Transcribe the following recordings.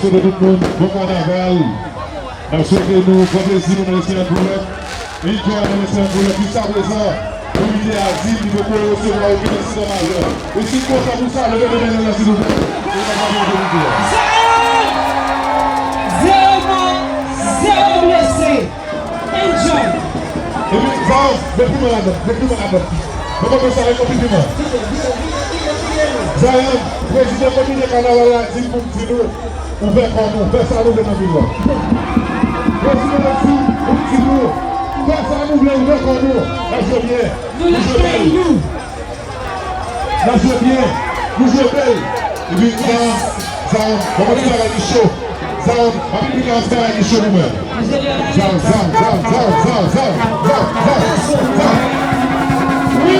De tout le monde, bon carnaval. Nous souhaitons nous grand plaisir de laisser un boulot. Et il doit nous laisser un boulot plus tard présent. Pour l'idée à 10, il faut recevoir aucun incident majeur. Et si pour ça, vous savez, levez les mains, s'il vous plaît. Zéro blessé. Enjoy. Et puis, ça, depuis mon adepte. Comment on s'arrête complètement? Zayan, président comité carnaval a dit pour nous. Ouvert comme nous, personne nous demande de voir. Président aussi, pour nous, personne nous voulait ouvert comme nous. La jouez bien. Nous la jouons. La jouez bien. Vous jouez belle. Et puis, Zan, on va faire un show. Zan, on va faire un show nous-mêmes. Zan. Oui.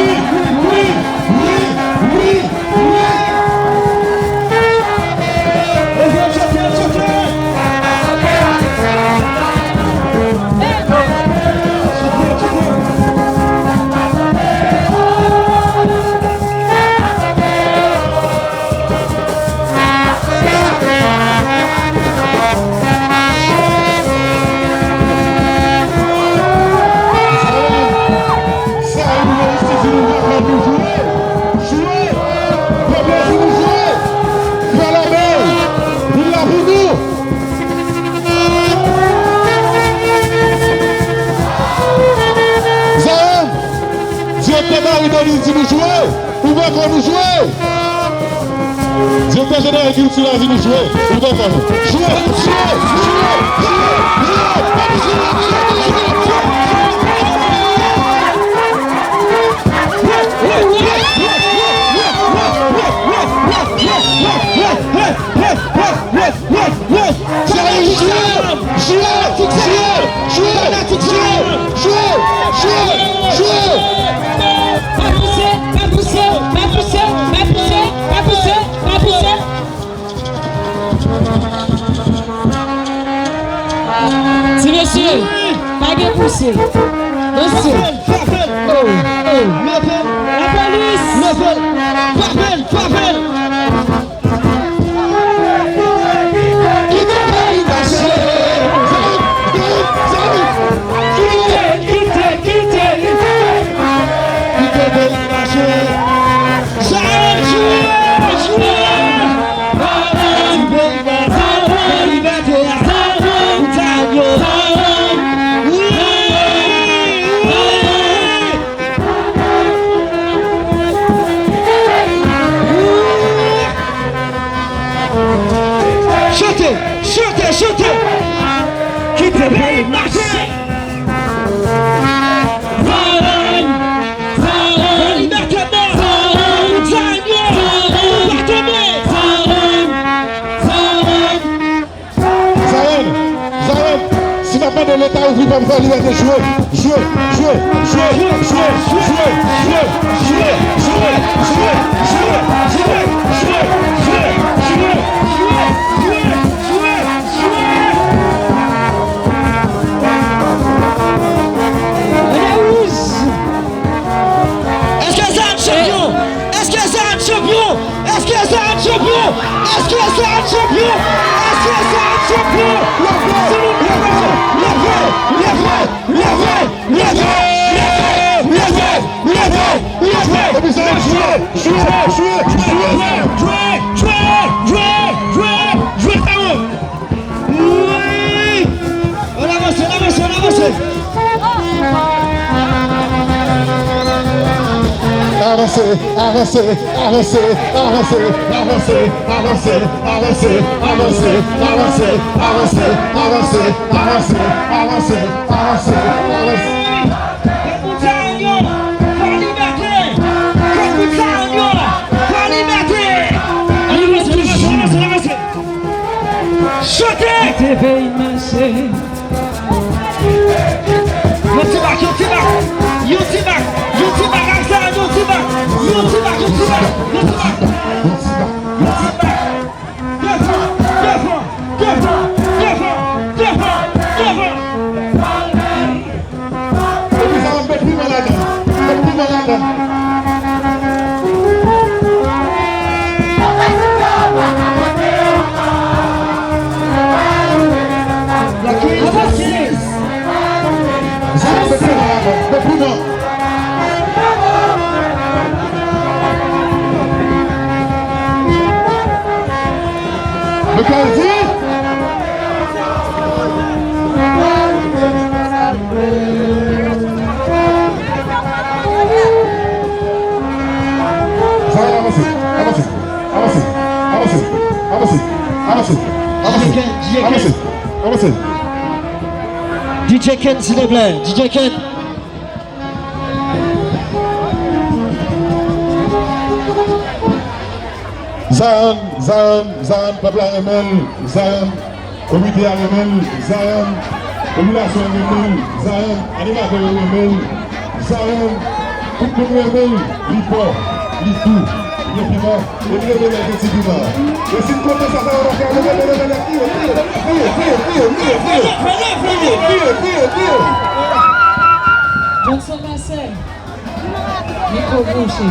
Si nous jouons, ou bien quand nous jouons, directeur général dit que nous jouons, ou bien quand nous jouons. Si monsieur, pas de pousser. Monsieur. La police. Papel. Chutez. Quitte le pays, marchez. Si n'a pas de l'État ouvert pour me faire liberté, jouer. Est-ce que c'est un champion? DJ Ken, s'il vous plaît. DJ Ken. Zion, peuple Aremel, Zion, comité Aremel, Zion, population Aremel, Zion, animateur Aremel, Zion, tout le monde Aremel, l'IPO, l'ITOU, l'IPIMA, et le Tibima. Et si vous commencez à faire le Johnson Marcel, micro branché.